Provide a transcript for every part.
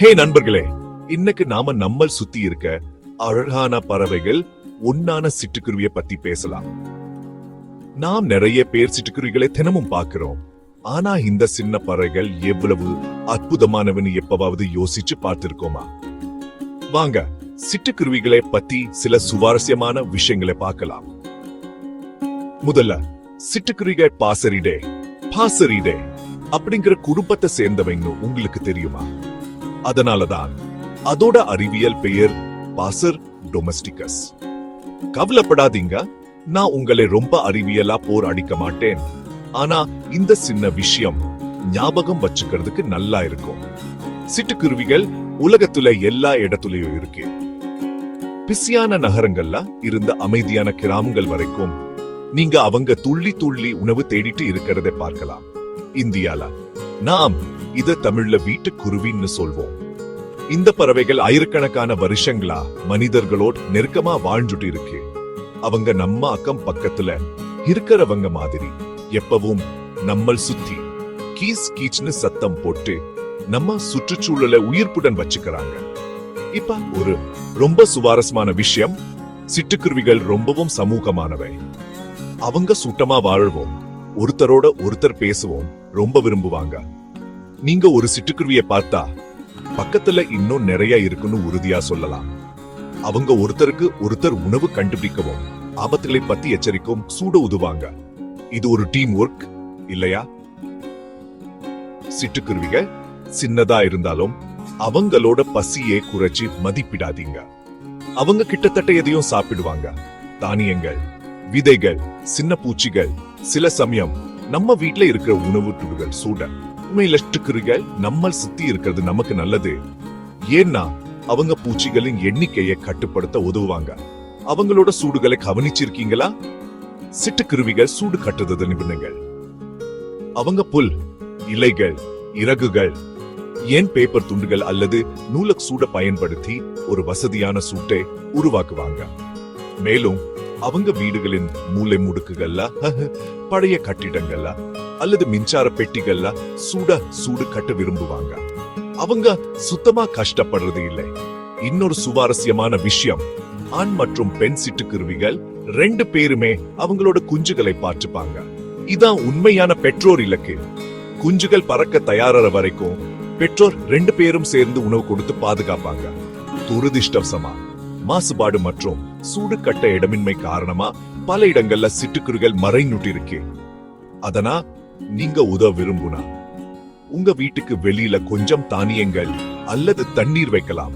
ஹே நண்பர்களே, இன்னைக்கு நாம நம்மள் சுத்தி இருக்க அழகான பறவைகள் ஒன்னான சிட்டுக்குருவியை பத்தி பேசலாம். நாம் நிறைய பேர் சிட்டுக்குருவிகளை தினமும் பார்க்கிறோம். ஆனா இந்த சின்ன பறவைகள் எவ்வளவு அற்புதமானவன்னு எப்பவாவது யோசிச்சு பார்த்திருக்கோமா? வாங்க சிட்டுக்குருவிகளை பத்தி சில சுவாரஸ்யமான விஷயங்களை பார்க்கலாம். முதல்ல சிட்டுக்குருவிகள் பாசரிடே அப்படிங்கிற குடும்பத்தை சேர்ந்தவங்க உங்களுக்கு தெரியுமா? அதனாலதான் அதோட அறிவியல் பெயர் பாசர் டொமஸ்டிகஸ். கவலைப்படாதீங்க, நான் உங்களை ரொம்ப அறிவியலா போர் அடிக்க மாட்டேன். ஆனா இந்த சின்ன விஷயம் ஞாபகம் வச்சுக்கிறதுக்கு நல்லா இருக்கும். சிட்டுக்குருவிகள் உலகத்துல எல்லா இடத்துலயும் இருக்கு. பிஸியான நகரங்கள்ல இருந்த அமைதியான கிராமங்கள் வரைக்கும் நீங்க அவங்க துள்ளி துள்ளி உணவு தேடிட்டு இருக்கிறத பார்க்கலாம். இந்தியால நாம் இத தமிழ்ல வீட்டுக்குருவின்னு சொல்வோம். இந்த பறவைகள் ஆயிரக்கணக்கான வருஷங்களா மனிதர்களோடு நெருக்கமா வாழ்ந்துட்டு இருக்கு. அவங்க நம்ம அக்கம் பக்கத்துல இருக்கிறவங்க மாதிரி எப்பவும் நம்மள் சுத்தி கீஸ் கீச்னு சத்தம் போட்டு நம்ம சுற்றுச்சூழலை உயிர்ப்புடன் வச்சுக்கிறாங்க. இப்ப ஒரு ரொம்ப சுவாரஸ்யமான விஷயம், சிட்டுக்குருவிகள் ரொம்பவும் சமூகமானவை. அவங்க கூட்டமா வாழ்வோம், ஒருத்தரோட ஒருத்தர் பேசுவோம், ரொம்ப விரும்புவாங்க. நீங்க ஒரு சிட்டுக்குருவியை பார்த்தா பக்கத்துல இன்னும் நிறைய இருக்குன்னு உறுதியா சொல்லலாம். அவங்க ஒருத்தருக்கு ஒருத்தர் உணவு கண்டுபிடிக்கவும் ஆபத்துகளை பத்தி எச்சரிக்கவும் சூட உதுவாங்க. இது ஒரு டீம் ஒர்க் இல்லையா? சிட்டுக்குருவிகள் சின்னதா இருந்தாலும் அவங்களோட பசியை குறைச்சி மதிப்பிடாதீங்க. அவங்க கிட்டத்தட்ட எதையும் சாப்பிடுவாங்க. தானியங்கள், விதைகள், சின்ன பூச்சிகள், சில சமயம் நம்ம வீட்டுல இருக்கிற உணவு துடுகள் சூட. சிட்டுக்குருவிகள் நம்ம சுத்தி இருக்கிறது நமக்கு நல்லது. ஏன்னா அவங்க பூச்சிகளின் எண்ணிக்கையை கட்டுப்படுத்த உதவுவாங்க. அவங்களோட சூடுகளை கவனிச்சிருக்கீங்களா? சிட்டுக்குருவிகள் சூடு கட்டுறது நிபுணர்கள். அவங்க புல், இலைகள், இறகுகள், ஏன் பேப்பர் துண்டுகள் அல்லது நூலக் சூட பயன்படுத்தி ஒரு வசதியான சூட்டை உருவாக்குவாங்க. மேலும் அவங்க வீடுகளின் மூளை முடுக்குகள்ல, பழைய கட்டிடங்கள்ல அல்லது மின்சார பெட்டிகள்ல சூடு கட்ட விரும்புவாங்க. அவங்க சுத்தமா கஷ்டப்படுறது இல்லை. இன்னொரு சுவாரஸ்யமான விஷயம், ஆண் மற்றும் பெண் சிட்டுக்குருவிகள் ரெண்டு பேருமே அவங்களோட குஞ்சுகளை பார்த்துப்பாங்க. இதான் உண்மையான பெற்றோர் இலக்கு. குஞ்சுகள் பறக்க தயாராற வரைக்கும் பெற்றோர் ரெண்டு பேரும் சேர்ந்து உணவு கொடுத்து பாதுகாப்பாங்க. துரதிர்ஷ்டவசமா மாசுபாடு மற்றும் சூடு கட்ட இடமின்மை காரணமா பல இடங்கள்ல சிட்டுக்குருவிகள் மறைந்துட்டு இருக்கு. அதனா நீங்க உதவ விரும்புனா உங்க வீட்டுக்கு வெளியில கொஞ்சம் தானியங்கள் அல்லது தண்ணீர் வைக்கலாம்.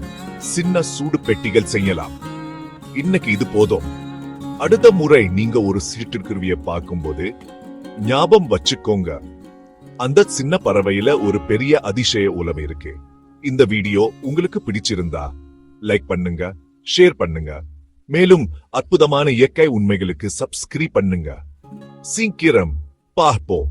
சின்ன சூடு பெட்டிகள் செய்யலாம். இன்னைக்கு இது போதும். அடுத்த முறை நீங்க ஒரு சிட்டுக்குருவியை பார்க்கும்போது ஞாபகம் வச்சுக்கோங்க, அந்த சின்ன பறவையில ஒரு பெரிய அதிசய உலகம் இருக்கு. இந்த வீடியோ உங்களுக்கு பிடிச்சிருந்தா லைக் பண்ணுங்க, ஷேர் பண்ணுங்க. மேலும் அற்புதமான இயற்கை உண்மைகளுக்கு சப்ஸ்கிரைப் பண்ணுங்க. சீக்கிரம் பார்ப்போம்.